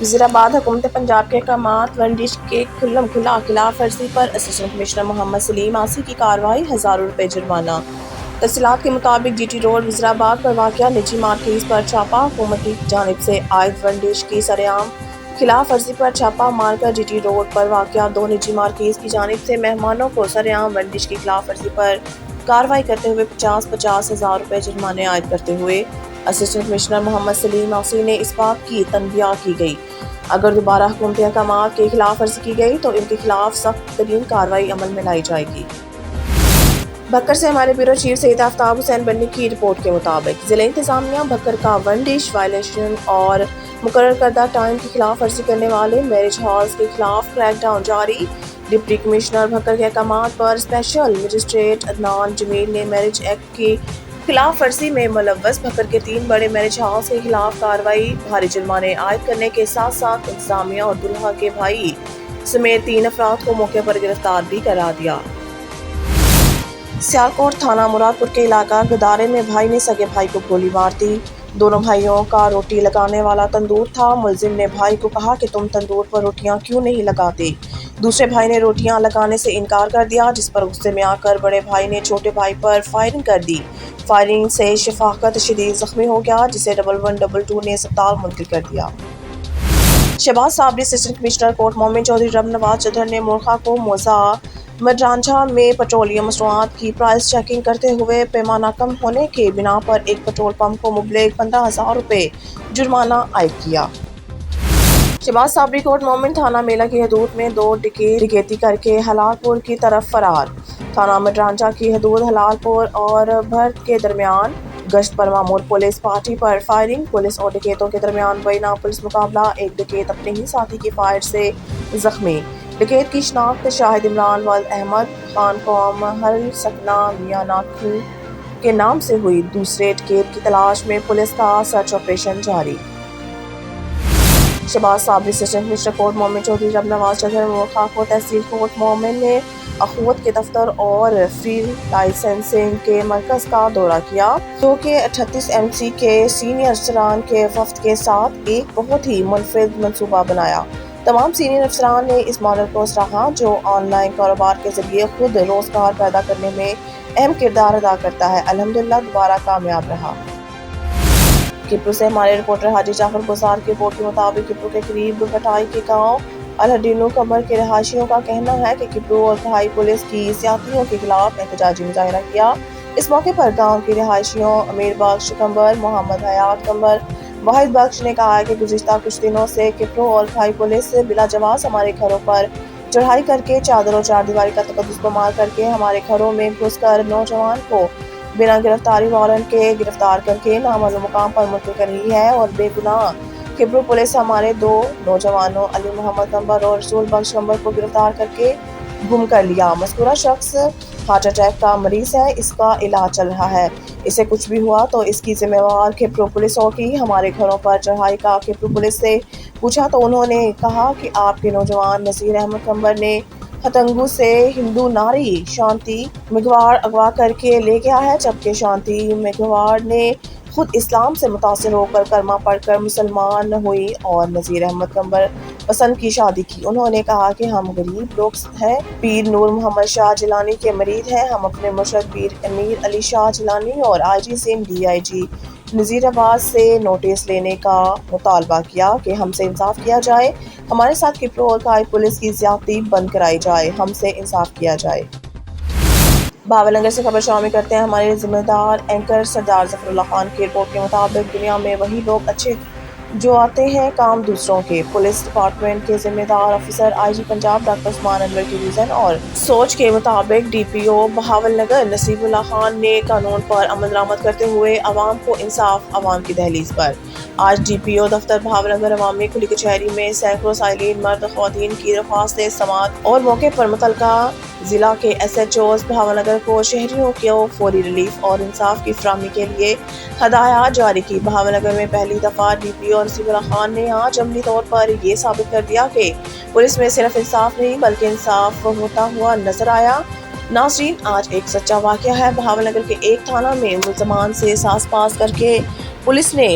वज़ीराबाद हुकूमत पंजाब के अहकामात वर्जिश के खुल्लम खुला खिलाफ वर्जी पर असिस्टेंट कमिश्नर मोहम्मद सलीम आसी की कार्रवाई, हज़ारों रुपये जुर्माना। तफसीलात के मुताबिक GT रोड वज़ीराबाद पर वाक़या निजी मार्केज़ पर छापा। हुकूमत की जानिब से आयद वर्जिश की सरेआम खिलाफ वर्जी पर छापा मारकर GT रोड पर वाक़या दो निजी मार्केज़ की जानिब से मेहमानों को सरेआम वर्जिश की खिलाफ वर्जी पर कार्रवाई करते हुए 50,000 रुपये जुर्माने आयद करते हुए असिस्टेंट कमिश्नर मोहम्मद सलीम आसी ने इस बात की तनबीह की गई अगर दोबारा हुकूमती अहकामात के खिलाफ वर्जी की गई तो इनके खिलाफ सख्त तरीन कार्रवाई अमल में लाई जाएगी। भक्कर से हमारे ब्यूरो चीफ सईद आफ्ताब हुसैन बन्नी की रिपोर्ट के मुताबिक जिला इंतजामिया भक्कर का वर्जिश वायलेशन और मुकर्रर करदा टाइम की खिलाफ वर्जी करने वाले मैरिज हॉल्स के खिलाफ क्रैकडाउन जारी। डिप्टी कमिश्नर भक्कर के अहकामात पर स्पेशल मजिस्ट्रेट अदनान जमील ने मैरिज एक्ट की खिलाफ वर्जी में मुलव्वस भक्कर के 3 बड़े मैरिज हाउस के खिलाफ कार्रवाई, भारी जुर्माने आयद करने के साथ साथ इंतजामिया और दुल्हा के भाई समेत 3 अफराद को मौके पर गिरफ्तार भी करा दिया। सियालकोट थाना मुरादपुर के इलाका गदारे में भाई ने सगे भाई को गोली मार दी। दोनों भाइयों का रोटी लगाने वाला तंदूर था। मुलजिम ने भाई को कहा कि तुम तंदूर पर रोटियां क्यों नहीं लगाते। दूसरे भाई ने रोटियां लगाने से इनकार कर दिया, जिस पर गुस्से में आकर बड़े भाई ने छोटे भाई पर फायरिंग कर दी। फायरिंग से शफाकत शदीद जख्मी हो गया, जिसे 1112 ने अस्पताल मुंतकिल कर दिया। Shahbaz Sabri assistant commissioner court Momin Chaudhry रब नवाज चौधरी ने मोरखा को मोजा मडरांझा में पेट्रोलियम मसनूआत की प्राइस चेकिंग करते हुए पैमाना कम होने के बिना पर एक पेट्रोल पंप को मुबलिग 15,000 रुपये जुर्माना आयद किया। शहबाज साबरी कोर्ट मोमिन थाना मेला की हदूद में 2 डकैती करके हलालपुर की तरफ फरार। थाना मडरांझा की हदूद हलालपुर और भरत के दरमियान गश्त पर मामूर पुलिस पार्टी पर फायरिंग। पुलिस और डकैतों के दरमियान बैना पुलिस मुकाबला, एक डकैत अपने ही साथी की फायर से जख्मी। डकैत की शनाख्त शाहिद इमरान वल्द अहमद खान कौम हल सकना मियां नाखल के नाम से हुई। दूसरे डकैत की तलाश में पुलिस का सर्च ऑपरेशन जारी। Shahbaz Sabri assistant commissioner court Momin Chaudhry रब नवाज चौधरी मोरखा को तहसील कोर्ट मोमिन ने अखुवत के दफ्तर और फ्री लाइसेंसिंग के मरकज का दौरा किया, जो कि 38 MC के सीनियर अफसरान के वफ्द के साथ एक बहुत ही मुनफरिद मंसूबा बनाया। तमाम सीनियर अफसरान ने इस मॉडल को सराहा, जो ऑनलाइन कारोबार के जरिए खुद रोजगार पैदा करने में अहम किरदार अदा करता है। अल्हम्दुलिल्लाह दोबारा कामयाब रहा। किप्रू से हमारे रिपोर्टर हाजी जाफर गुजार की रिपोर्ट के मुताबिक किप्रू के करीब भटाई के गांव अलहडीनो कमर के रहायशियों का कहना है कि किप्रू और भाई पुलिस की ज्यादतियों के खिलाफ एहतजाजी मुजाहरा किया। इस मौके पर गांव के रहायशियों अमीर बख्श कंबर, मोहम्मद हयात कंबर, वाहिद बख्श ने कहा कि गुज़िश्ता कुछ दिनों से किप्रू और भाई पुलिस बिला जवाब हमारे घरों पर चढ़ाई करके चादर और चारदीवारी का तकद्दुस को मार करके हमारे घरों में घुसकर नौजवान को बिना गिरफ्तारी वारंट के गिरफ्तार करके नामालूम मुकाम पर मुंतकिल कर रही है और बेगुनाह किप्रू पुलिस हमारे 2 नौजवानों अली मोहम्मद कंबर और रसूल बख्श कंबर को गिरफ्तार करके गुम कर लिया। मज़कूरा शख्स हार्ट अटैक का मरीज है, इसका इलाज चल रहा है। इसे कुछ भी हुआ तो इसकी जिम्मेवार किप्रू पुलिस होगी। हमारे घरों पर चढ़ाई का किप्रू पुलिस से पूछा तो उन्होंने कहा कि आपके नौजवान नसीर अहमद कंबर ने हतंगू से हिंदू नारी शांति मेघवाड़ अगवा करके ले गया है, जबकि शांति मेघवाड़ ने खुद इस्लाम से मुतासिर होकर कलमा पढ़कर मुसलमान हुई और नज़ीर अहमद कंबर पसंद की शादी की। उन्होंने कहा कि हम गरीब लोग हैं, पीर नूर मोहम्मद शाह जिलानी के मरीद हैं। हम अपने मुर्शद पीर अमीर अली शाह जिलानी और IG सिंह DIG नज़ीराबाद से नोटिस लेने का मुतालबा किया कि हमसे इंसाफ किया जाए, हमारे साथ किप्रू और भाई पुलिस की ज्यादती बंद कराई जाए, हमसे इंसाफ किया जाए। भावलनगर से खबर शामिल करते हैं हमारे जिम्मेदार एंकर सरदार ज़फरुल्लाह खान की रिपोर्ट के मुताबिक दुनिया में वही लोग अच्छे जो आते हैं काम दूसरों के। पुलिस डिपार्टमेंट के जिम्मेदार officer IG Punjab doctor Usman Anwar की विजन और सोच के मुताबिक DPO भावलनगर नसीबुल्लाह खान ने कानून पर अमल दरामद करते हुए अवाम को इंसाफ अवाम की दहलीज पर। आज DPO दफ्तर भावलनगर अवामी खुली कचहरी में सैकड़ों साइलिन मर्द ख्वातीन की दरख्वास्तें समाअत और मौके पर मुतलका जिला के SHOs भावनगर को शहरियों को फौरी रिलीफ और इंसाफ की फराहमी के लिए हदायत जारी की। भावनगर में पहली दफा DPO नसीबुल्लाह खान ने आज अमली तौर पर ये साबित कर दिया कि पुलिस में सिर्फ इंसाफ नहीं बल्कि इंसाफ होता हुआ नजर आया। नाज़रीन, आज एक सच्चा वाक़या है। भावनगर के एक थाना में मुल्ज़मान से सास पास करके पुलिस ने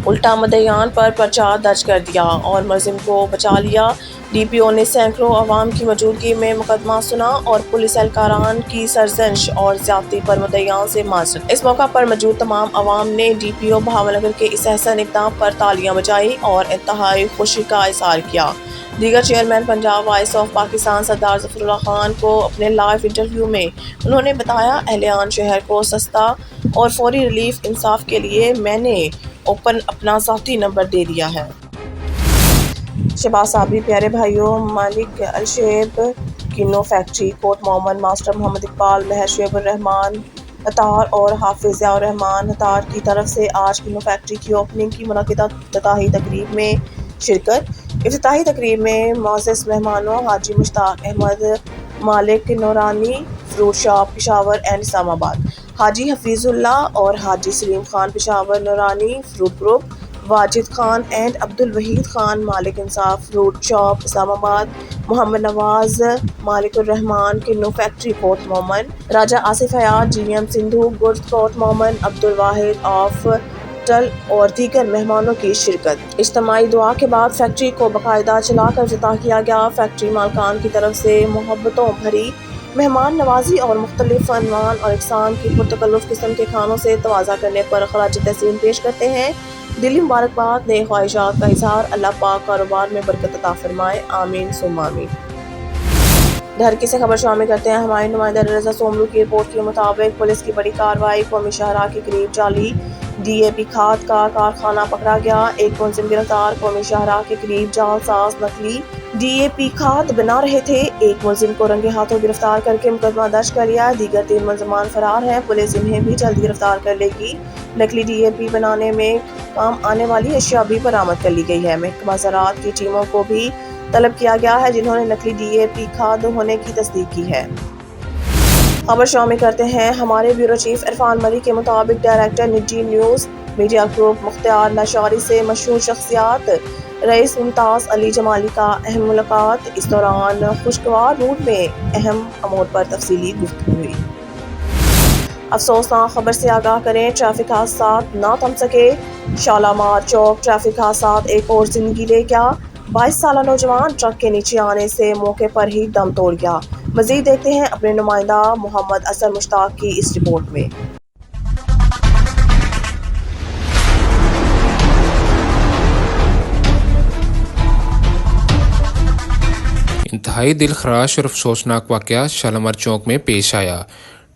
उल्टा मदयान पर पर्चा दर्ज कर दिया और मुलजिम को बचा लिया। DPO ने सैकड़ों अवाम की मौजूदगी में मुकदमा सुना और पुलिस एहलकारान की सरजश और ज्यादती पर मुद्दईयान से माजरत। इस मौका पर मौजूद तमाम अवाम ने DPO भावनगर के इस अहसन इक़दाम पर तालियां बजाई और इंतहाई खुशी का इज़हार किया। दीगर chairman Punjab voice of Pakistan Sardar Zafarullah Khan को अपने लाइव इंटरव्यू में उन्होंने बताया, अहलियान शहर को सस्ता और फौरी रिलीफ इंसाफ के लिए मैंने ओपन अपना ज़ाती नंबर दे दिया है। शहबाज साबरी, प्यारे भाइयों, मालिक अलशेब किनो फैक्ट्री, कोट मोहम्मद, मास्टर मोहम्मद इकबाल, महर शुएब रहमान अतार और हाफिज ज़ियाउर रहमान अतार की तरफ से आज किनो फैक्ट्री की ओपनिंग की मुनक़िदा इफ्तिताही तकरीब में शिरकत। इफ्तिताही तकरीब में मुअज़्ज़ज़ मेहमानों हाजी मुश्ताक अहमद, मालिक Noorani fruit shop Peshawar and Islamabad, Haji Hafeezullah और Haji Saleem Khan Peshawar Noorani fruit group, Wajid Khan and Abdul Waheed Khan मालिक इंसाफ फ्रूट शॉप इस्लामाबाद, मोहम्मद नवाज मालिक रहमान किन्नू factory Kot Momin, Raja Asif Hayat GM Sindhu goods Kot Momin, Abdul Wahid of टल और दीगर मेहमानों की शिरकत। इज्तिमाई दुआ के बाद फैक्ट्री को बाकायदा चलाकर इफ्तिताह किया गया। फैक्ट्री मालकान की तरफ से मोहब्बतों भरी मेहमान नवाजी और मुख्तलिफ अनवान और इकसाम की पुरतकल्लुफ़ किस्म के खानों से तवाज़ा करने पर खराज तहसीन पेश करते हैं। दिली मुबारकबाद, नए ख्वाहिशात का इज़हार। अल्लाह पाक कारोबार में बरकत अता फरमाए, आमीन सुम्मा आमीन। धरकी से खबर शामिल करते हैं। हमारे नुमाइंदा रज़ा सोमरू की रिपोर्ट के मुताबिक पुलिस की बड़ी कार्रवाई, कौमी शाहराह के करीब जाली DAP खाद का कारखाना पकड़ा गया। एक मुलजिम गिरफ्तार, कौमी शाहराह के करीब जालसाज नकली DAP खाद बना रहे थे। एक मुलजिम को रंगे हाथों गिरफ्तार करके मुकदमा दर्ज कर लिया। दीगर 3 मुलजमान फरार हैं। पुलिस इन्हें भी जल्द गिरफ्तार कर लेगी। नकली DAP बनाने में काम आने वाली अशिया भी बरामद कर ली गई है। महकमा ज़राअत की टीमों को भी तलब किया गया है, जिन्होंने नकली DAP खाद होने की तस्दीक की है। खबर शामिल करते हैं। हमारे ब्यूरो चीफ इरफान मरी के मुताबिक डायरेक्टर निजी news media group Mukhtiar Lashari से मशहूर शख्सियात रईस मुमताज़ अली जमाली का अहम मुलाकात। इस दौरान खुशगवार मूड में अहम अमूर पर तफसीली गुफ्तगू हुई। अफसोसनाक खबर से आगाह करें, ट्रैफिक हादसात ना थम सके। शालामार चौक ट्रैफिक हादसात एक और जिंदगी ले गया। 22 साला नौजवान ट्रक के नीचे आने से मौके पर ही दम तोड़ गया। मजीद देखते हैं अपने नुमाइंदा मोहम्मद असर मुश्ताक की इस रिपोर्ट में। इंतहाई दिलखराश और अफसोसनाक वाक़या शालामार चौक में पेश आया।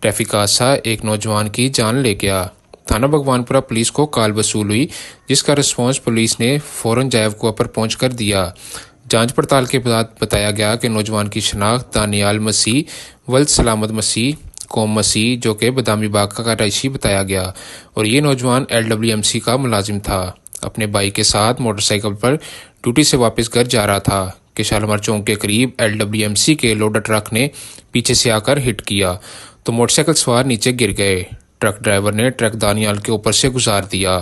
ट्रैफिक हादसा एक नौजवान की जान ले गया। थाना भगवानपुरा पुलिस को कॉल वसूल हुई, जिसका रिस्पॉन्स पुलिस ने फ़ौरन जायवकुआ पर पहुंच कर दिया। जांच पड़ताल के बाद बताया गया कि नौजवान की शनाख्त दानियाल मसीह वल्द सलामत मसीह कौम मसीह जो कि बदामी बाग का रईसी बताया गया और ये नौजवान LWMC का मुलाजिम था। अपने भाई के साथ मोटरसाइकिल पर ड्यूटी से वापस घर जा रहा था कि शालामार चौक के करीब LWMC के लोडर ट्रक ने पीछे से आकर हिट किया तो मोटरसाइकिल सवार नीचे गिर गए। ट्रक ड्राइवर ने ट्रक दानियाल के ऊपर से गुजार दिया,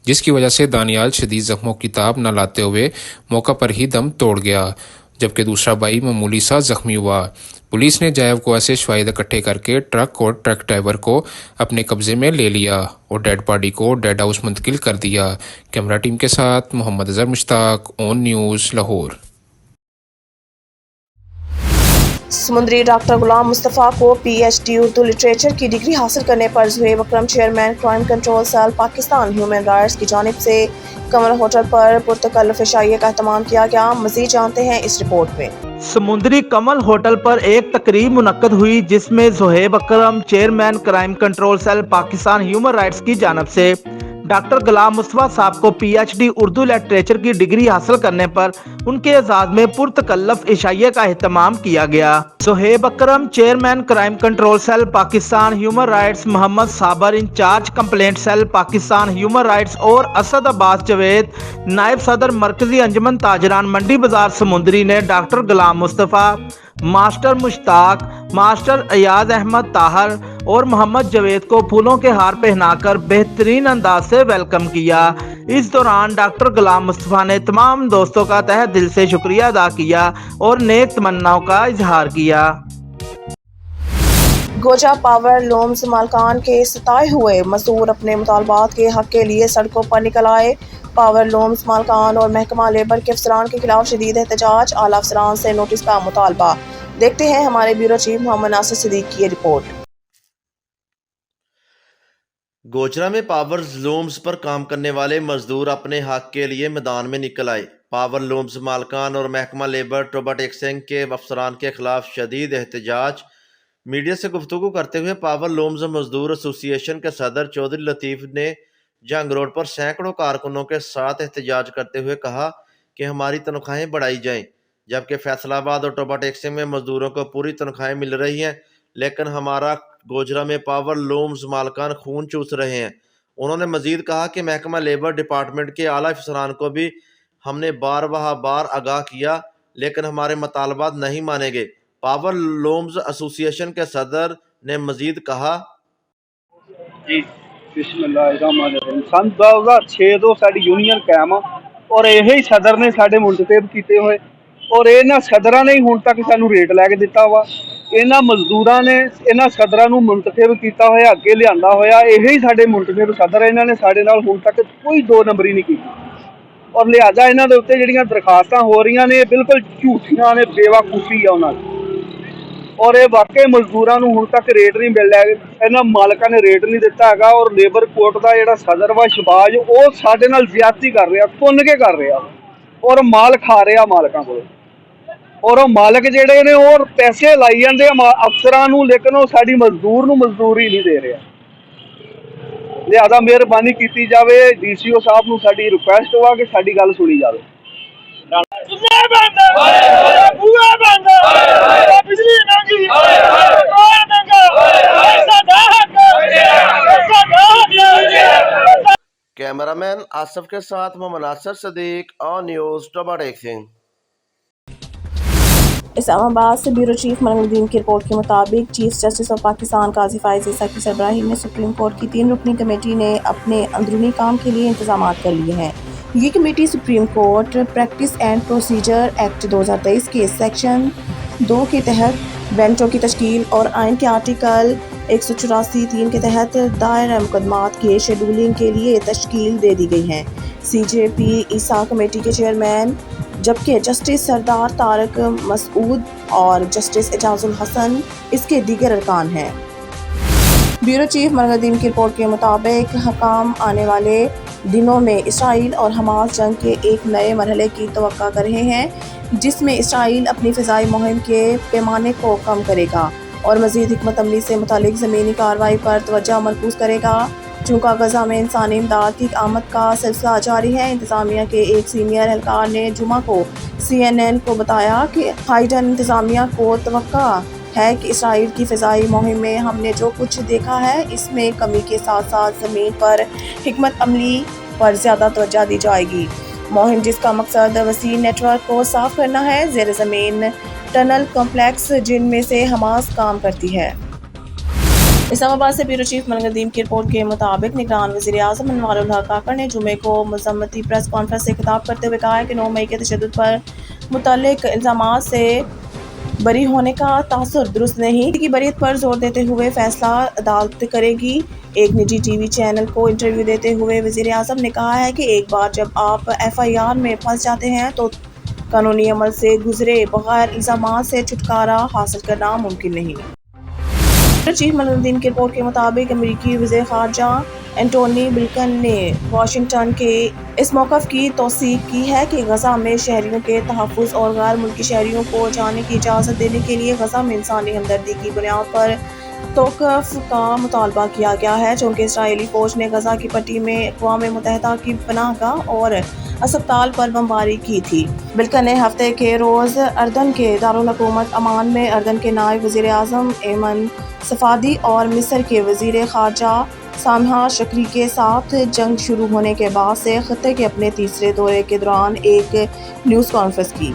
जिसकी वजह से दानियाल शदीद जख्मों की ताब न लाते हुए मौका पर ही दम तोड़ गया, जबकि दूसरा भाई मामूली सा जख्मी हुआ। पुलिस ने जायवकुआ से शवाहिद इकट्ठे करके ट्रक और ट्रक ड्राइवर को अपने कब्जे में ले लिया और डेड बॉडी को डेड हाउस मुंतकिल कर दिया। कैमरा टीम के साथ Muhammad Azhar Mushtaq, on news, Lahore. Samundri doctor Ghulam Mustafa को PhD उर्दू लिटरेचर की डिग्री हासिल करने पर Zohaib Akram chairman crime control cell Pakistan human rights की जानिब से कमल होटल पर पुरतकल्लुफ़ इशाइया का एहतमाम किया गया। मज़ीद जानते हैं इस रिपोर्ट में। समुंदरी कमल होटल पर एक तकरीब मुनक्कद हुई, जिसमें Zohaib Akram chairman crime control cell Pakistan human rights की जानिब से डॉक्टर गुलाम मुस्तफ़ा साहब को PhD उर्दू लिटरेचर की डिग्री हासिल करने पर उनके एजाज में पुरतकल्लुफ़ इशाइया का एहतमाम किया गया। Zuhaib Akram chairman crime control cell Pakistan human rights, Mohammad Sabir incharge complaint cell Pakistan human rights और असद अब्बास जवेद नायब सदर मरकजी अंजुमन ताजरान मंडी बाजार समुंदरी ने doctor Ghulam Mustafa, master Mushtaq, master Ayaz Ahmad Tahir और मोहम्मद जवेद को फूलों के हार पहनाकर बेहतरीन अंदाज से वेलकम किया। इस दौरान डॉक्टर गुलाम मुस्तफ़ा ने तमाम दोस्तों का तहे दिल से शुक्रिया अदा किया और नेक तमन्नाओं का इजहार किया। गोजा पावर लूम्स मालकान के सताए हुए मजदूर अपने मुतालबात के हक के लिए सड़कों पर निकल आए। पावर लूम्स मालकान और महकमा लेबर के अफसरान के खिलाफ शदीद एहतजाज, आला अफसरान से नोटिस का मुतालबा। देखते हैं हमारे ब्यूरो चीफ मोहम्मद नासिर सिद्दीक की रिपोर्ट। गोजरा में पावर लूम्स पर काम करने वाले मजदूर अपने हक के लिए मैदान में निकल आए। पावर लूम्स मालकान और महकमा लेबर टोबा टेक्सिंग के अफसरान के खिलाफ शदीद एहतजाज। मीडिया से गुफ्तगू करते हुए पावर लूम्स मजदूर एसोसिएशन के सदर चौधरी लतीफ़ ने जंग रोड पर सैकड़ों कारकुनों के साथ एहतजाज करते हुए कहा कि हमारी तनख्वाहें बढ़ाई जाएं, जबकि फैसलाबाद और टोबा टेक्सिंग में मजदूरों को पूरी तनख्वाहें मिल रही हैं, लेकिन हमारा गोजरा में पावर लूम्स मालकान खून चूस रहे हैं। उन्होंने मजीद कहा कि महकमा लेबर डिपार्टमेंट के आला अफसरान को भी हमने बार आगाह किया, लेकिन हमारे मुतालबात नहीं माने गए। पावर लूम्स एसोसिएशन के सदर ने मजीद कहा, जी बिस्मिल्लाहिर्रहमानिर्रहीम। सन 2006 ਤੋਂ ਸਾਡੀ ਯੂਨੀਅਨ ਕਾਇਮ ਆ ਔਰ ਇਹੀ ਸਦਰ ਨੇ ਸਾਡੇ ਮੁੰਤਖਬ ਕੀਤੇ ਹੋਏ ਔਰ ਇਹਨਾਂ ਸਦਰਾਂ ਨੇ ਹੁਣ ਤੱਕ ਸਾਨੂੰ ਰੇਟ ਲੈ ਕੇ ਦਿੱਤਾ ਵਾ। ਇਹਨਾਂ ਮਜ਼ਦੂਰਾਂ ਨੇ ਇਹਨਾਂ ਸਦਰਾਂ ਨੂੰ ਮੁੰਤਖਬ ਕੀਤਾ ਹੋਇਆ, ਅੱਗੇ ਲਿਆਂਦਾ ਹੋਇਆ, ਇਹੀ ਸਾਡੇ ਮੁੰਤਖਬ ਸਦਰ। ਇਹਨਾਂ ਨੇ ਸਾਡੇ ਨਾਲ ਹੁਣ ਤੱਕ ਕੋਈ ਦੋ ਨੰਬਰੀ ਨਹੀਂ ਕੀਤੀ ਔਰ ਲਿਹਾਜ਼ਾ ਇਹਨਾਂ ਦੇ ਉੱਤੇ ਜਿਹੜੀਆਂ ਦਰਖਾਸਤਾਂ ਹੋ ਰਹੀਆਂ ਨੇ ਬਿਲਕੁਲ ਝੂਠੀਆਂ ਨੇ, ਬੇਵਕੂਫੀ ਆ ਉਹਨਾਂ ਦੀ। ਔਰ ਇਹ ਵਾਕਈ ਮਜ਼ਦੂਰਾਂ ਨੂੰ ਹੁਣ ਤੱਕ ਰੇਟ ਨਹੀਂ ਮਿਲ ਰਿਹਾ, ਇਹਨਾਂ ਮਾਲਕਾਂ ਨੇ ਰੇਟ ਨਹੀਂ ਦਿੱਤਾ ਹੈਗਾ। ਔਰ ਲੇਬਰ ਕੋਰਟ ਦਾ ਜਿਹੜਾ ਸਦਰ ਵਾ ਸ਼ਬਾਜ, ਉਹ ਸਾਡੇ ਨਾਲ ਜ਼ਿਆਦਤੀ ਕਰ ਰਿਹਾ, ਤੁੰਨ ਕੇ ਕਰ ਰਿਹਾ ਔਰ ਮਾਲ ਖਾ ਰਿਹਾ ਮਾਲਕਾਂ ਕੋਲ। ਔਰ ਉਹ ਮਾਲਕ ਜਿਹੜੇ ਨੇ ਉਹ ਪੈਸੇ ਲਾਈ ਜਾਂਦੇ ਆ ਅਫਸਰਾਂ ਨੂੰ, ਲੇਕਿਨ ਉਹ ਸਾਡੀ ਮਜ਼ਦੂਰ ਨੂੰ ਮਜ਼ਦੂਰੀ ਨਹੀਂ ਦੇ ਰਿਹਾ। ਲਿਹਾਜ਼ਾ ਮਿਹਰਬਾਨੀ ਕੀਤੀ ਜਾਵੇ, DCO ਸਾਹਿਬ ਨੂੰ ਸਾਡੀ ਰਿਕੁਐਸਟ ਵਾ ਕਿ ਸਾਡੀ ਗੱਲ ਸੁਣੀ ਜਾਵੇ। ਬਿਜਲੀ ਮੰਗੀ ਕੌਣ ਮੰਗਾ ਸਾਡਾ ਹੱਕ ਸਾਡਾ ਹੱਕ। कैमरामैन आसिफ के साथ मोहम्मद नासिर सिद्दीक ऑन न्यूज़ टोबा टेक्सिंग। इस्लामाबाद से ब्यूरो चीफ मनमुद्दीन की रिपोर्ट के मुताबिक chief justice of Pakistan Qazi Faez Isa की सरबराही में सुप्रीम कोर्ट की 3 रुकनी कमेटी ने अपने अंदरूनी काम के लिए इंतजाम कर लिए हैं। ये committee supreme court practice and procedure act 2023 के सेक्शन 2 के तहत बेंचों की तश्कील और आइन के आर्टिकल 184(3) के तहत दायर मुकदमात के शेड्यूलिंग के लिए तश्कील दे दी गई है। CJP ईसा कमेटी के चेयरमैन, जबकि जस्टिस सरदार तारक मसूद और जस्टिस एजाजुल हसन इसके दीगर अरकान हैं। ब्यूरो चीफ मनमुद्दीन की रिपोर्ट के मुताबिक हकाम आने वाले दिनों में इसराइल और हमास जंग के एक नए मरहले की तवक्का कर रहे हैं, जिसमें इसराइल अपनी फ़िज़ाई मुहिम के पैमाने को कम करेगा और मज़ीद हिकमत अमली से मुतालिक ज़मीनी कार्रवाई पर तवज्जो मरकूज़ करेगा। चूँकि गज़ा में इंसानी इमदाद की आमद का सिलसिला जारी है, इंतज़ामिया के एक सीनियर एहलकार ने जुमा को CNN को बताया कि हाइडन इंतज़ामिया को तवक्का है कि इसराइल की फ़िज़ाई मुहिम में हमने जो कुछ देखा है, इसमें कमी के साथ साथ ज़मीन पर हिकमत अमली पर ज़्यादा तवज्जो दी जाएगी। मुहिम जिसका मकसद वसी नेटवर्क को साफ़ करना है, ज़ेर ज़मीन टनल कॉम्प्लेक्स जिनमें से हमास काम करती है। इस्लामाबाद से ब्यूरो चीफ मनमुद्दीन की रिपोर्ट के मुताबिक निगरान वज़ीर आज़म अनवारुल हक काकर ने जुमे को मज़म्मती प्रेस कॉन्फ्रेंस से खिताब करते हुए कहा है कि 9 मई के तशद्दुद पर मुतल्लिक इल्ज़ामात से बरी होने का तासुर दुरुस्त नहीं की बरीत पर जोर देते हुए फैसला अदालत करेगी। एक निजी TV चैनल को इंटरव्यू देते हुए वज़ीर आज़म ने कहा है कि एक बार जब आप FIR में फंस जाते हैं तो कानूनी अमल से गुजरे बगैर इल्ज़ामात से छुटकारा हासिल करना मुमकिन नहीं। चीफ मनमुद्दीन की रिपोर्ट के मुताबिक अमेरिकी वज़ीर ख़ारजा एंटोनी ब्लिंकन ने वाशिंगटन के इस मौक़िफ़ की तौसीक़ की है कि गज़ा में शहरियों के तहफ़्फ़ुज़ और गैर मुल्की शहरियों को जाने की इजाज़त देने के लिए गज़ा में इंसानी हमदर्दी की बुनियाद पर तौक़ुफ़ का मुतालबा किया गया है। चूँकि इसराइली फ़ौज ने गज़ा की पट्टी में अक़वाम मुत्तहिदा की पनाहगाह और अस्पताल पर बमबारी की थी। ब्लिंकन ने हफ्ते के रोज़ अर्दन के दारुल हुकूमत अमान में अर्दन के नायब वज़ीर आज़म एमन सफ़ादी और मिस्र के वज़ीर ख़ारजा सामहा शक्री के साथ जंग शुरू होने के बाद से ख़त्ते के अपने तीसरे दौरे के दौरान एक न्यूज़ कॉन्फ्रेंस की।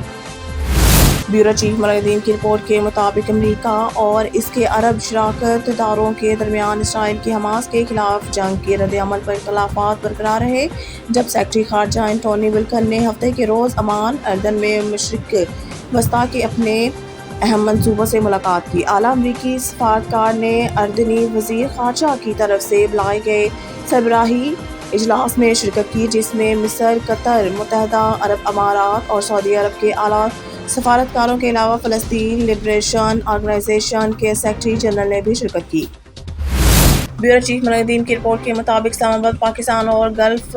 ब्यूरो चीफ मनमुद्दीन की रिपोर्ट के मुताबिक अमेरिका और इसके अरब शराकत दारों के दरमियान इसराइल की हमास के खिलाफ जंग के रद्द-ए-अमल पर इख्तिलाफ़ात बरकरार रहे, जब सेक्रेटरी ख़ारजा एंटोनी ब्लिंकन ने हफ्ते के रोज़ अमान अर्दन में मशरिक़ वस्ता के अपने اہم منصوبوں سے ملاقات کی۔ اعلیٰ امریکی سفارتکار نے اردنی وزیر خارجہ کی طرف سے بلائے گئے سربراہی اجلاس میں شرکت کی، جس میں مصر، قطر، متحدہ عرب امارات اور سعودی عرب کے اعلیٰ سفارتکاروں کے علاوہ فلسطین لبریشن آرگنائزیشن کے سیکرٹری جنرل نے بھی شرکت کی۔ بیورو چیف ملک کی رپورٹ کے مطابق اسلام آباد پاکستان اور گلف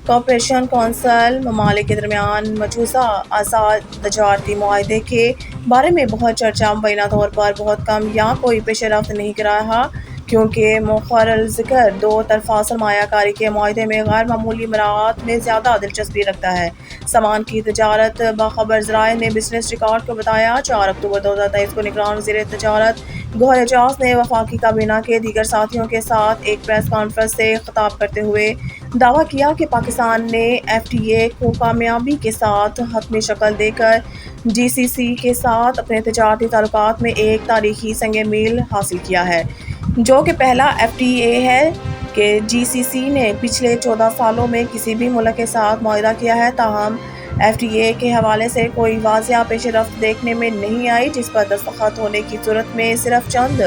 کوآپریشن کونسل ممالک کے درمیان مجوزہ آزاد تجارتی معاہدے کے بارے میں بہت چرچا مبینہ طور پر بہت کم یا کوئی پیش رفت نہیں کر رہا، کیونکہ مؤخر الذکر دو طرفہ سرمایہ کاری کے معاہدے میں غیر معمولی مراعات میں زیادہ دلچسپی رکھتا ہے۔ سامان کی تجارت باخبر ذرائع نے بزنس ریکارڈ کو بتایا۔ 4 اکتوبر 2023 کو نگران وزیر تجارت گوہر اعجاز نے وفاقی کابینہ کے دیگر ساتھیوں کے ساتھ ایک پریس کانفرنس سے خطاب کرتے ہوئے دعویٰ کیا کہ پاکستان نے FTA کو کامیابی کے ساتھ حتمی شکل دے کر GCC کے ساتھ اپنے تجارتی تعلقات میں ایک تاریخی سنگ میل حاصل کیا ہے، جو کہ پہلا FTA ہے کہ GCC نے پچھلے 14 سالوں میں کسی بھی ملک کے ساتھ معاہدہ کیا ہے۔ تاہم FTA کے حوالے سے کوئی واضح پیش رفت دیکھنے میں نہیں آئی، جس پر دستخط ہونے کی صورت میں صرف چند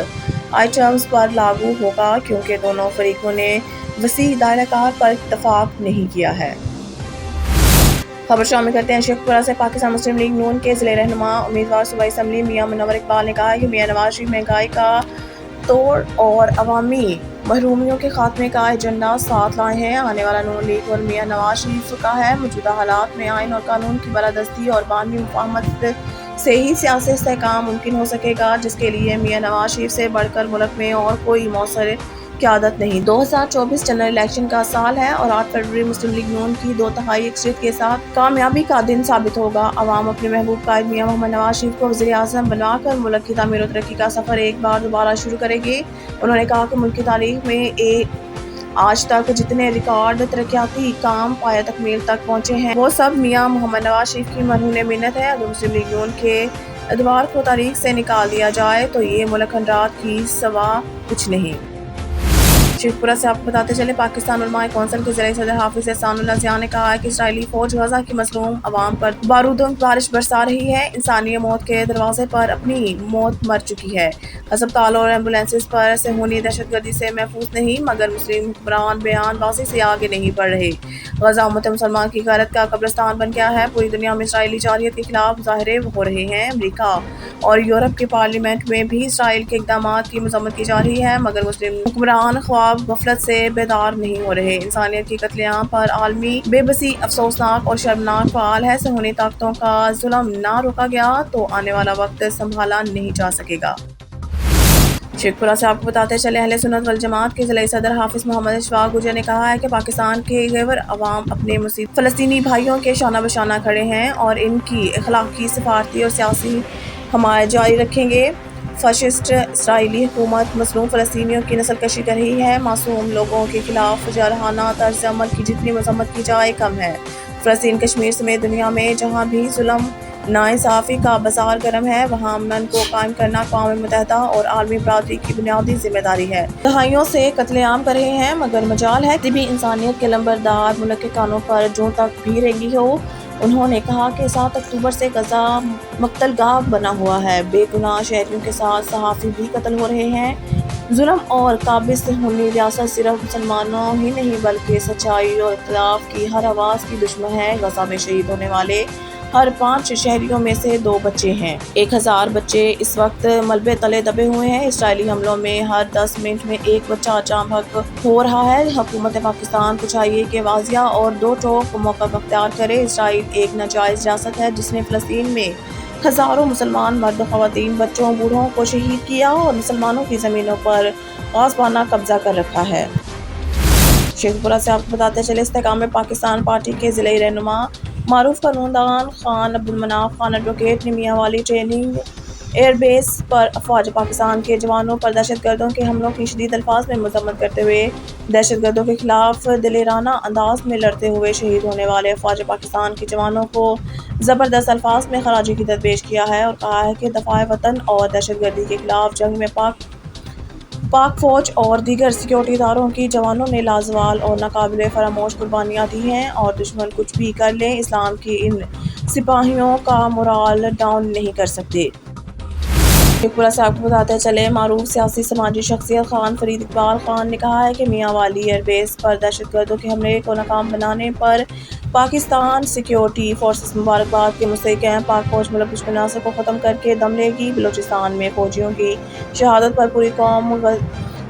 آئٹمز پر لاگو ہوگا، کیونکہ دونوں فریقوں نے وسیع دائرہ کار پر اتفاق نہیں کیا ہے۔ خبر شامل کرتے ہیں شیخ پورہ سے۔ پاکستان مسلم لیگ نون کے ضلع رہنما امیدوار صوبائی اسمبلی میاں منور اقبال نے کہا ہے کہ میاں نواز شریف مہنگائی کا توڑ اور عوامی محرومیوں کے خاتمے کا ایجنڈا ساتھ لائے ہیں۔ آنے والا نون لیگ اور میاں نواز شریف کا ہے۔ موجودہ حالات میں آئین اور قانون کی بالادستی اور باہمی مفاہمت سے ہی سیاسی استحکام ممکن ہو سکے گا، جس کے لیے میاں نواز شریف سے بڑھ کر ملک میں اور کوئی مؤثر قیادت نہیں۔ 2024 جنرل الیکشن کا سال ہے اور 8 فروری مسلم لیگ نون کی 2/3 اکثریت کے ساتھ کامیابی کا دن ثابت ہوگا۔ عوام اپنے محبوب قائد میاں محمد نواز شریف کو وزیر اعظم بنوا کر ملک کی تعمیر و ترقی کا سفر ایک بار دوبارہ شروع کرے گی۔ انہوں نے کہا کہ ملک کی تاریخ میں آج تک جتنے ریکارڈ ترقیاتی کام پایہ تکمیل تک پہنچے ہیں، وہ سب میاں محمد نواز شریف کی مرہون منت ہے۔ اگر مسلم لیگ نون کے ادوار کو تاریخ سے نکال دیا جائے تو یہ ملک کھنڈرات کی سوا کچھ نہیں۔ شیخ پورہ سے آپ کو بتاتے چلے، پاکستان علماء کونسل کے ضلعی صدر حافظ احسان اللہ ضیاء نے کہا ہے کہ اسرائیلی فوج غزہ کی مظلوم عوام پر بارودوں کی بارش برسا رہی ہے، انسانی موت کے دروازے پر اپنی موت مر چکی ہے۔ ہسپتال اور ایمبولینسز پر صہیونی دہشت گردی سے محفوظ نہیں، مگر مسلم حکمران بیان بازی سے آگے نہیں بڑھ رہے۔ غزہ امت مسلمان کی غیرت کا قبرستان بن گیا ہے۔ پوری دنیا میں اسرائیلی جارحیت کے خلاف مظاہرے ہو رہے ہیں۔ امریکہ اور یورپ کے پارلیمنٹ میں بھی اسرائیل کے اقدامات کی مذمت کی جا رہی ہے، مگر مسلم حکمران خواب غفلت سے بیدار نہیں ہو رہے۔ انسانیت کی قتل عام پر عالمی بے بسی افسوسناک اور شرمناک فعال ہے۔ صہیونی طاقتوں کا ظلم نہ روکا گیا تو آنے والا وقت سنبھالا نہیں جا سکے گا۔ شیخ پورہ سے آپ کو بتاتے چلے، اہل سنت والجماعت کے ضلعی صدر حافظ محمد اشفاق گجر نے کہا ہے کہ پاکستان کے غیور عوام اپنے مصیب فلسطینی بھائیوں کے شانہ بشانہ کھڑے ہیں اور ان کی اخلاقی، سفارتی اور سیاسی حمایت جاری رکھیں گے۔ فاشسٹ اسرائیلی حکومت مظلوم فلسطینیوں کی نسل کشی کر رہی ہے۔ معصوم لوگوں کے خلاف جارحانہ طرز عمل کی جتنی مذمت کی جائے کم ہے۔ فلسطین، کشمیر سمیت دنیا میں جہاں بھی ظلم، ناانصافی کا بازار گرم ہے، وہاں امن کو قائم کرنا اقوام متحدہ اور عالمی برادری کی بنیادی ذمہ داری ہے۔ دہائیوں سے قتل عام کر رہے ہیں، مگر مجال ہے طبی انسانیت کے لمبردار ملک کے کانوں پر جوں تک بھی رینگی ہو۔ انہوں نے کہا کہ 7 اکتوبر سے غزہ مقتل گاہ بنا ہوا ہے۔ بے گناہ شہریوں کے ساتھ صحافی بھی قتل ہو رہے ہیں۔ ظلم اور قابض صہیونی ریاست صرف مسلمانوں ہی نہیں بلکہ سچائی اور اختلاف کی ہر آواز کی دشمن ہے۔ غزہ میں شہید ہونے والے ہر 5 شہریوں میں سے 2 بچے ہیں۔ 1000 بچے اس وقت ملبے تلے دبے ہوئے ہیں۔ اسرائیلی حملوں میں ہر 10 منٹ میں ایک بچہ جاں بحق ہو رہا ہے۔ حکومت پاکستان کو چاہیے کہ واضح اور دو ٹوک موقف اختیار کرے۔ اسرائیل ایک ناجائز ریاست ہے جس نے فلسطین میں ہزاروں مسلمان مرد و خواتین، بچوں، بوڑھوں کو شہید کیا اور مسلمانوں کی زمینوں پر غاصبانہ قبضہ کر رکھا ہے۔ شیخ پورہ سے آپ کو بتاتے چلے، استحکام پاکستان پارٹی کے ضلعی رہنما معروف قانون دان خان عبدالمناف خان ایڈوکیٹ نے میاں والی ٹریننگ ایئر بیس پر افواج پاکستان کے جوانوں پر دہشت گردوں کے حملوں کی شدید الفاظ میں مذمت کرتے ہوئے دہشت گردوں کے خلاف دلیرانہ انداز میں لڑتے ہوئے شہید ہونے والے افواج پاکستان کے جوانوں کو زبردست الفاظ میں خراج عقیدت پیش کیا ہے اور کہا ہے کہ دفاع وطن اور دہشت گردی کے خلاف جنگ میں پاک فوج اور دیگر سیکورٹی اداروں کی جوانوں نے لازوال اور ناقابل فراموش قربانیاں دی ہیں اور دشمن کچھ بھی کر لیں، اسلام کی ان سپاہیوں کا مورال ڈاؤن نہیں کر سکتے۔ शेखपुरा से आपको बताते चले, मारूफ सियासी समाजी शख्सियत खान फरीद इकबाल खान ने कहा है कि मियां वाली एयरबेस पर दहशतगर्दों के हमले को नाकाम बनाने पर पाकिस्तान सिक्योरिटी फोर्सेस मुबारकबाद के मुस्तहिक हैं। पाक फौज मुलविस मनासर को ख़त्म करके दम लेगी। बलूचिस्तान में फौजियों की शहादत पर पूरी कौम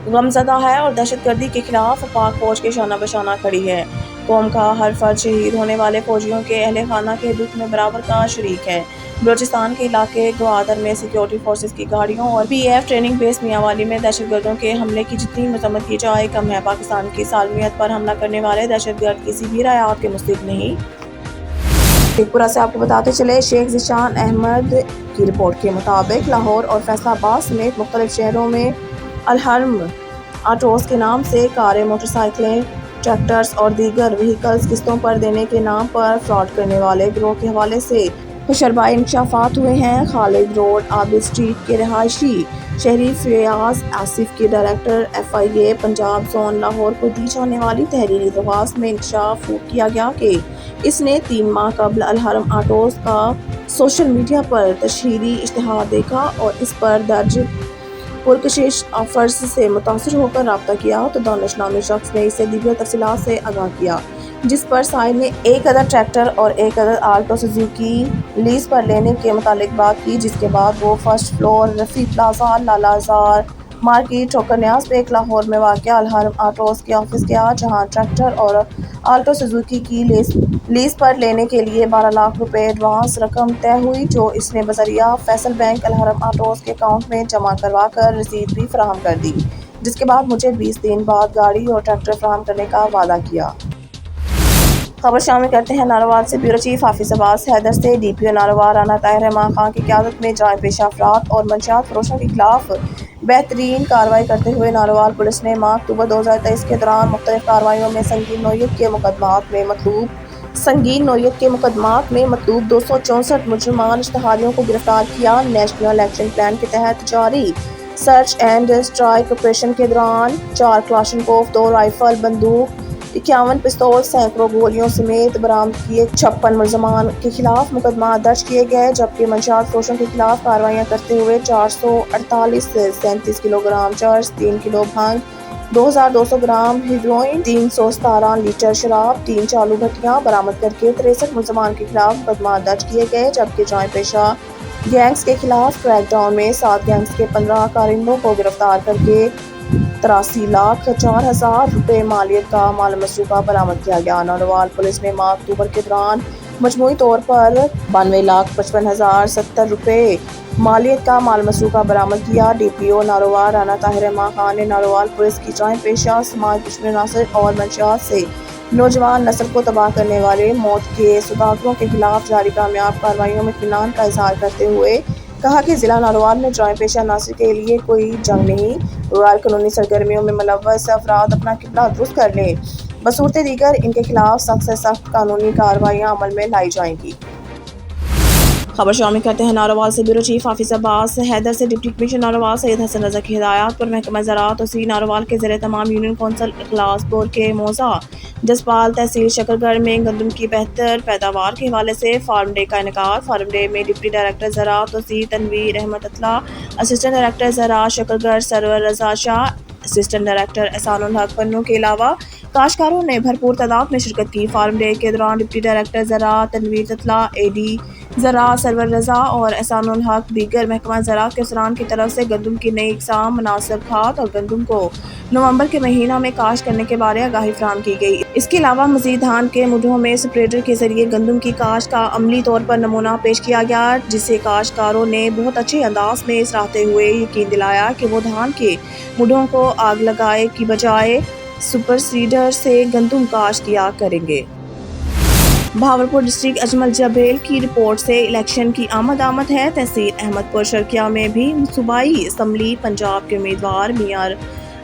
गमज़दा है और दहशतगर्दी के खिलाफ पाक फौज के शाना बशाना खड़ी है। कौम का हर फर्द शहीद होने वाले फौजियों के अहले खाना के दुख में बराबर का शरीक है। बलूचिस्तान के इलाके ग्वादर में सिक्योरिटी फोर्सेस की गाड़ियों और PF ट्रेनिंग बेस मियांवाली में दहशतगर्दों के हमले की जितनी मजम्मत की जाए कम है। पाकिस्तान की सालमियत पर हमला करने वाले दहशतगर्द किसी भी रायत के मुस्तहिक नहीं। शेखपुरा से आपको बताते चले, शेख ज़ीशान अहमद की रिपोर्ट के मुताबिक लाहौर और फैसलाबाद समेत मुख्तलिफ शहरों में अलहर्म ऑटोज़ के नाम से कारें, मोटरसाइकिलें, ट्रैक्टर्स और दीगर व्हीकल्स किस्तों पर देने के नाम पर फ्रॉड करने वाले गिरोह के हवाले से हुशरबा इंकशाफात हुए हैं। खालिद रोड आबिद स्ट्रीट के रहायशी शहरी फयाज आसिफ के director FIA Punjab zone Lahore को दी जाने वाली तहरीरी दरख्वास्त में इंकशाफ किया गया कि इसने 3 माह कबल अलहरम ऑटोज़ का सोशल मीडिया पर तशहीरी इश्तिहार देखा और इस पर दर्ज पुरकशिश ऑफर्स से मुतासर होकर रब्ता किया तो दानिश नामी शख्स ने इसे दीगर तफसीलात से आगाह किया, जिस पर साहिल ने एक अदद ट्रैक्टर और एक अदद आल्टो सुजुकी लीज पर लेने के मुतालिक बात की, जिसके बाद वो first floor Rafi plaza Lalazar market ठोकर न्याज बेक लाहौर में वाक़या अलहरम ऑटोज़ के ऑफिस गया, जहां ट्रैक्टर और आल्टो सुजुकी की लीज पर लेने के लिए 12 लाख रुपए एडवांस रकम तय हुई, जो इसने बजरिया फैसल बैंक अलहरम ऑटोज़ के अकाउंट में जमा करवा कर रसीद भी फराहम कर दी, जिसके बाद मुझे 20 दिन बाद गाड़ी और ट्रैक्टर फराहम करने का वादा किया। खबर शामिल करते हैं नारोवाल से। ब्यूरो चीफ हाफिज अब्बास हैदर से DPO नारोवाल राना ताहिर रहमान खान की क़यादत में जाए पेशा अफराद और मंशियात फरोशों के खिलाफ बेहतरीन कार्रवाई करते हुए नारोवाल पुलिस ने माह अक्टूबर 2023 के दौरान मुख्तलिफ कार्रवाइयों में संगीन नौयत के मुकदमात में मतलूब 264 मुजरिमान इश्तिहारियों को गिरफ्तार किया। नेशनल एक्शन प्लान के तहत जारी सर्च एंड स्ट्राइक ऑपरेशन के दौरान 4 क्लाशनकोफ, 2 राइफल, बंदूक, 51 पिस्तौल, सैकड़ों गोलियों समेत बरामद किए 56 मुलजमान के खिलाफ मुकदमा दर्ज किए गए, जबकि मंशियात फरोशों के खिलाफ कार्रवाइयाँ करते हुए 448 से 37 किलोग्राम चर्स, 3 किलो भंग, 2200 ग्राम हेरोइन, 317 लीटर शराब, 3 चालू भट्टियाँ बरामद करके 63 मुलजमान के खिलाफ मुकदमा दर्ज किए गए, जबकि जाए पेशा गैंग्स के खिलाफ क्रैकडाउन में 7 गैंग्स के 15 कारिंदों को गिरफ्तार करके 83,04,000 रुपए मालियत का माल मसरूका बरामद किया गया। नारोवाल पुलिस ने माह अक्टूबर के दौरान मजमूई तौर पर 92,55,070 रुपए मालियत का माल मसरूका बरामद किया। DPO नारोवाल राना ताहिर रहमान खान ने नारोवाल पुलिस की जाए पेशा समाज दुश्मन नासिर और मंशियात से नौजवान नस्ल को तबाह करने वाले मौत के सौदागरों के खिलाफ जारी कामयाब कार्रवाइयों में इत्मीनान का इजहार करते हुए कहा कि जिला नारोवाल में जाए पेशा नासिर के लिए कोई जंग नहीं, गैर कानूनी सरगर्मियों में मुलव्वस अफराद अपना किबला दुरुस्त कर लें, बसूरत दीगर इनके खिलाफ सख्त से सख्त कानूनी कार्रवाइयाँ अमल में लाई जाएंगी। खबर शामिल करते हैं नारोवाल से। ब्यूरो चीफ हाफिज अब्बास हैदर से डिप्टी कमिश्नर नारोवाल सैयद हसन रजा की हिदायत पर महकमा ज़राअत तहसील नारोवाल के ज़रिए तमाम यूनियन कौंसल इखलासपुर के मौज़ा जसपाल तहसील शकरगढ़ में गंदम की बेहतर पैदावार के हवाले से फार्म डे का इनेकाद। फार्म डे में डिप्टी डायरेक्टर ज़राअत तहसील तनवीर अहमद अतला, असिस्टेंट डायरेक्टर ज़राअत शकरगढ़ सरवर रजा शाह, असिस्टेंट डायरेक्टर एहसानुल हक पन्नू के अलावा काश्तकारों ने भरपूर तादाद में शिरकत की। फार्म डे के दौरान डिप्टी डायरेक्टर ज़राअत तनवीर ततला, AD ज़राअत सरवर रजा और एहसानुल हक दीगर महकमा ज़राअत के अफसरान की तरफ से गंदम की नई इकसाम, मुनासिब खाद और गंदम को नवंबर के महीना में काश्त करने के बारे आगाही फराहम की गई। इसके अलावा मज़ीद धान के मुठों में स्प्रेडर के जरिए गंदम की काश्त का अमली तौर पर नमूना पेश किया गया, जिसे काश्तकारों ने बहुत अच्छे अंदाज में सराहते हुए यकीन दिलाया कि वो धान के मुठों को आग लगाए की बजाय सुपर सीडर से गंदम काश्त किया करेंगे। भावलपुर डिस्ट्रिक्ट अजमल जबेल की रिपोर्ट से इलेक्शन की आमद है। तहसील अहमदपुर शर्किया में भी सूबाई असम्बली पंजाब के उम्मीदवार मियां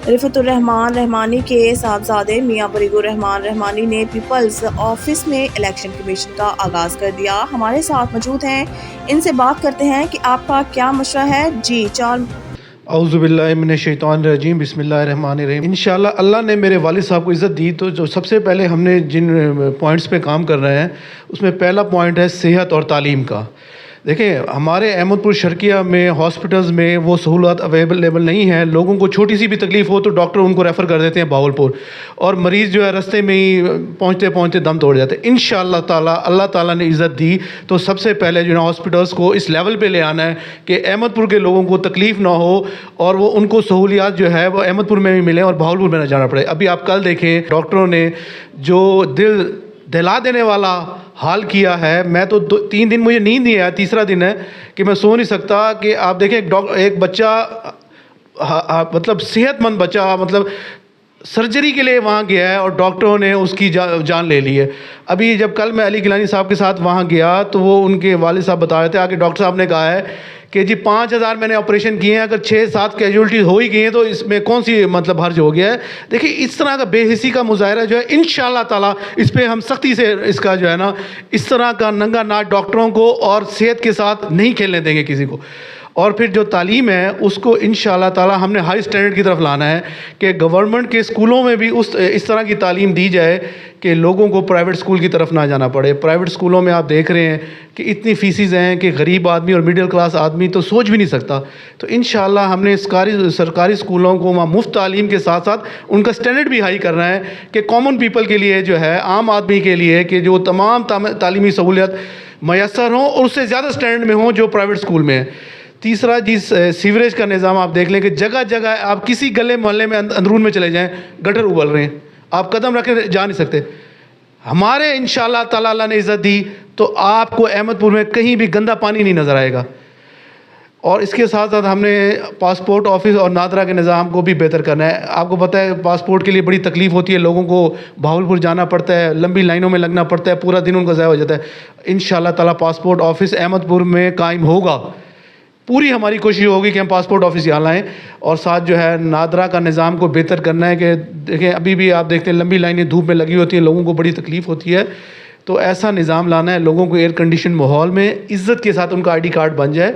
रिफतुर रहमान रहमानी के साहबजादे मियां बरीगुर रहमान रहमानी ने पीपल्स ऑफिस में इलेक्शन कमीशन का आगाज कर दिया। हमारे साथ मौजूद हैं, इनसे बात करते हैं कि आपका क्या मशवरा है। जी, 4 औज़ुबिल्लाहि मिनश्शैतानिर्रजीम, बिस्मिल्लाहिर्रहमानिर्रहीम। इंशाअल्लाह अल्लाह ने मेरे वालिद साहब को इज़्ज़त दी, तो जो सबसे पहले हमने जिन पॉइंट्स पे काम कर रहे हैं उसमें पहला पॉइंट है सेहत और तालीम का। دیکھیں ہمارے احمد پور شرقیہ میں ہاسپٹلز میں وہ سہولت اویلیبل نہیں ہیں. لوگوں کو چھوٹی سی بھی تکلیف ہو تو ڈاکٹر ان کو ریفر کر دیتے ہیں بہاولپور, اور مریض جو ہے رستے میں ہی پہنچتے پہنچتے دم توڑ جاتے ہیں. انشاءاللہ تعالیٰ اللہ تعالیٰ نے عزت دی تو سب سے پہلے جو ہے ہاسپٹلز کو اس لیول پہ لے آنا ہے کہ احمد پور کے لوگوں کو تکلیف نہ ہو اور وہ ان کو سہولیات جو ہے وہ احمد پور میں بھی ملیں اور بہاولپور میں نہ جانا پڑے. ابھی آپ کل دیکھیں ڈاکٹروں نے جو دل دہلا دینے والا حال کیا ہے. میں تو 3 دن مجھے نیند نہیں آیا, تیسرا دن ہے کہ میں سو نہیں سکتا. کہ آپ دیکھیں ایک بچہ مطلب صحت مند بچہ مطلب سرجری کے لیے وہاں گیا ہے اور ڈاکٹروں نے اس کی جان لے لی ہے. ابھی جب کل میں علی گیلانی صاحب کے ساتھ وہاں گیا تو وہ ان کے والد صاحب بتا رہے تھے آگے ڈاکٹر صاحب نے کہا ہے کہ جی 5000 میں نے آپریشن کیے ہیں, اگر 6-7 کیجولٹیز ہو ہی گئی ہیں تو اس میں کون سی مطلب حرج ہو گیا ہے. دیکھیں اس طرح کا بے حسی کا مظاہرہ جو ہے انشاءاللہ تعالیٰ اس پہ ہم سختی سے اس کا جو ہے نا اس طرح کا ننگا ناچ ڈاکٹروں کو اور صحت کے ساتھ نہیں کھیلنے دیں گے کسی کو. اور پھر جو تعلیم ہے اس کو انشاءاللہ تعالیٰ ہم نے ہائی سٹینڈرڈ کی طرف لانا ہے کہ گورنمنٹ کے اسکولوں میں بھی اس طرح کی تعلیم دی جائے کہ لوگوں کو پرائیویٹ اسکول کی طرف نہ جانا پڑے. پرائیویٹ اسکولوں میں آپ دیکھ رہے ہیں کہ اتنی فیسز ہیں کہ غریب آدمی اور مڈل کلاس آدمی تو سوچ بھی نہیں سکتا. تو انشاءاللہ ہم نے سرکاری اسکولوں کو وہاں مفت تعلیم کے ساتھ ساتھ ان کا سٹینڈرڈ بھی ہائی کرنا ہے کہ کامن پیپل کے لیے جو ہے عام آدمی کے لیے کہ جو تمام تعلیمی سہولیت میسر ہوں اور اس سے زیادہ سٹینڈرڈ میں ہوں جو پرائیویٹ اسکول میں ہے. تیسرا سیوریج کا نظام آپ دیکھ لیں کہ جگہ جگہ آپ کسی گلے محلے میں اندرون میں چلے جائیں گٹر ابل رہے ہیں, آپ قدم رکھ کے جا نہیں سکتے. ہمارے انشاءاللہ تعالیٰ اللہ نے عزت دی تو آپ کو احمد پور میں کہیں بھی گندا پانی نہیں نظر آئے گا. اور اس کے ساتھ ساتھ ہم نے پاسپورٹ آفس اور نادرا کے نظام کو بھی بہتر کرنا ہے. آپ کو پتہ ہے پاسپورٹ کے لیے بڑی تکلیف ہوتی ہے, لوگوں کو بہاولپور جانا پڑتا ہے, لمبی لائنوں میں لگنا پڑتا ہے, پورا دن ان کا ضائع ہو جاتا ہے. انشاءاللہ تعالیٰ پاسپورٹ آفس احمد پور میں قائم ہوگا. پوری ہماری کوشش ہوگی کہ ہم پاسپورٹ آفس یہاں لائیں. اور ساتھ جو ہے نادرا کا نظام کو بہتر کرنا ہے کہ دیکھیں ابھی بھی آپ دیکھتے ہیں لمبی لائنیں دھوپ میں لگی ہوتی ہیں, لوگوں کو بڑی تکلیف ہوتی ہے. تو ایسا نظام لانا ہے لوگوں کو ایئر کنڈیشن ماحول میں عزت کے ساتھ ان کا ID کارڈ بن جائے.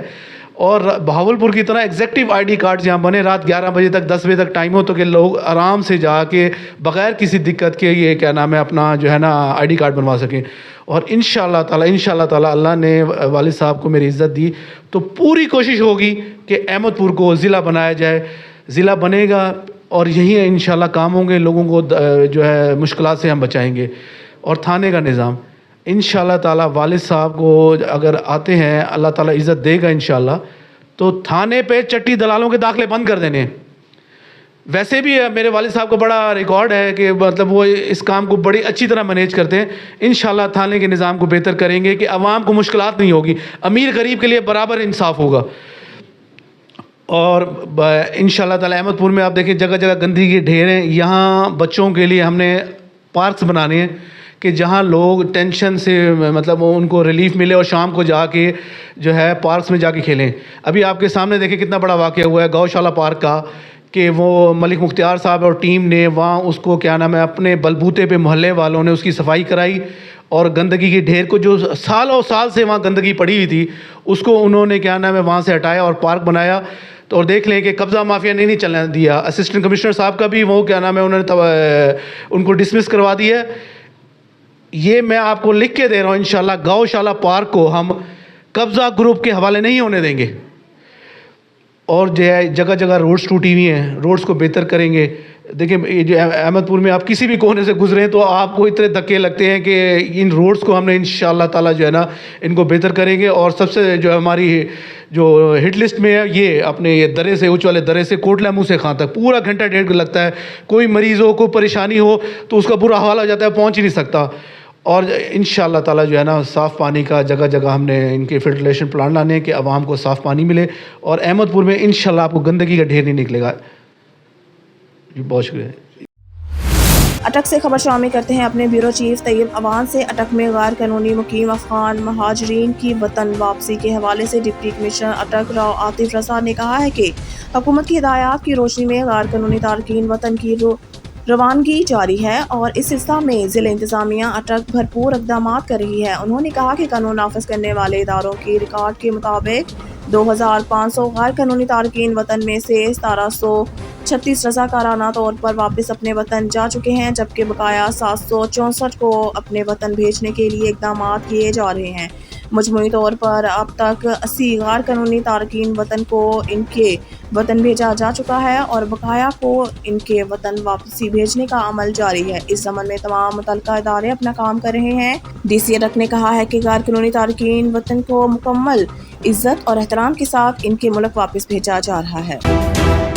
اور بہاولپور کی طرح ایگزیکٹو ID کارڈ جہاں بنے رات 11 بجے تک 10 بجے تک ٹائم ہو تو کہ لوگ آرام سے جا کے بغیر کسی دقت کے یہ کیا نام ہے اپنا جو ہے نا ID کارڈ بنوا سکیں. اور انشاءاللہ تعالیٰ اللہ نے والد صاحب کو میری عزت دی تو پوری کوشش ہوگی کہ احمد پور کو ضلع بنایا جائے. ضلع بنے گا اور یہی انشاءاللہ کام ہوں گے, لوگوں کو جو ہے مشکلات سے ہم بچائیں گے. اور تھانے کا نظام انشاءاللہ تعالیٰ والد صاحب کو اگر آتے ہیں اللہ تعالیٰ عزت دے گا انشاءاللہ تو تھانے پہ چٹی دلالوں کے داخلے بند کر دینے. ویسے بھی میرے والد صاحب کا بڑا ریکارڈ ہے کہ مطلب وہ اس کام کو بڑی اچھی طرح مینیج کرتے ہیں. انشاءاللہ تھانے کے نظام کو بہتر کریں گے کہ عوام کو مشکلات نہیں ہوگی, امیر غریب کے لیے برابر انصاف ہوگا. اور انشاءاللہ تعالیٰ احمد پور میں آپ دیکھیں جگہ جگہ گندگی کے ڈھیر ہیں. یہاں بچوں کے لیے ہم نے پارکس بنانے ہیں کہ جہاں لوگ ٹینشن سے مطلب ان کو ریلیف ملے اور شام کو جا کے جو ہے پارکس میں جا کے کھیلیں. ابھی آپ کے سامنے دیکھیں کتنا بڑا واقعہ ہوا ہے گوشالہ پارک کا کہ وہ ملک مختار صاحب اور ٹیم نے وہاں اس کو کیا نام ہے اپنے بلبوتے پہ محلے والوں نے اس کی صفائی کرائی اور گندگی کے ڈھیر کو جو سالوں سال سے وہاں گندگی پڑی ہوئی تھی اس کو انہوں نے کیا نام ہے وہاں سے ہٹایا اور پارک بنایا. تو اور دیکھ لیں کہ قبضہ مافیا نے نہیں چلنے دیا. اسسٹنٹ کمشنر صاحب کا بھی وہ کیا نام ہے انہوں نے ان کو ڈسمس کروا دیا ہے. یہ میں آپ کو لکھ کے دے رہا ہوں انشاءاللہ گوشالہ پارک کو ہم قبضہ گروپ کے حوالے نہیں ہونے دیں گے. اور جو ہے جگہ جگہ روڈز ٹوٹی ہوئی ہیں, روڈز کو بہتر کریں گے. دیکھیں یہ جو احمد پور میں آپ کسی بھی کونے سے گزریں تو آپ کو اتنے دھکے لگتے ہیں کہ ان روڈز کو ہم نے انشاءاللہ تعالیٰ جو ہے نا ان کو بہتر کریں گے. اور سب سے جو ہماری جو ہٹ لسٹ میں ہے یہ اپنے یہ درے سے اونچ والے درے سے کوٹلہ منہ سے خان تک پورا گھنٹہ ڈیڑھ لگتا ہے. کوئی مریض ہو کوئی پریشانی ہو تو اس کا برا حال ہو جاتا ہے, پہنچ ہی نہیں سکتا. اور انشاءاللہ تعالیٰ جو ہے نا صاف پانی کا جگہ جگہ ہم نے ان کے فلٹریشن پلانٹ لانے کہ عوام کو صاف پانی ملے. اور احمد پور میں انشاءاللہ آپ کو گندگی کا ڈھیر نہیں نکلے گا. جی بہت شکریہ. اٹک سے خبر شامل کرتے ہیں اپنے بیورو چیف طیب اوان سے. اٹک میں غیر قانونی مقیم افغان مہاجرین کی وطن واپسی کے حوالے سے ڈپٹی کمشنر اٹک راؤ عاطف رضا نے کہا ہے کہ حکومت کی ہدایات کی روشنی میں غیر قانونی تارکین وطن کی روانگی جاری ہے اور اس سلسلہ میں ضلع انتظامیہ اٹک بھرپور اقدامات کر رہی ہے. انہوں نے کہا کہ قانون نافذ کرنے والے اداروں کی ریکارڈ کے مطابق 2500 غیر قانونی تارکین وطن میں سے 1736 رضاکارانہ طور پر واپس اپنے وطن جا چکے ہیں, جبکہ بقایا 764 کو اپنے وطن بھیجنے کے لیے اقدامات کیے جا رہے ہیں. मजमूई तौर पर अब तक 80 गैर कानूनी तारकीन वतन को इनके वतन भेजा जा चुका है और बकाया को इनके वतन वापसी भेजने का अमल जारी है। इस ज़मन में तमाम मुतल्लिका इदारे अपना काम कर रहे हैं। DCRF ने कहा है कि गैर कानूनी तारकीन वतन को मुकम्मल इज्जत और एहतराम के साथ इनके मुल्क वापस भेजा जा रहा है।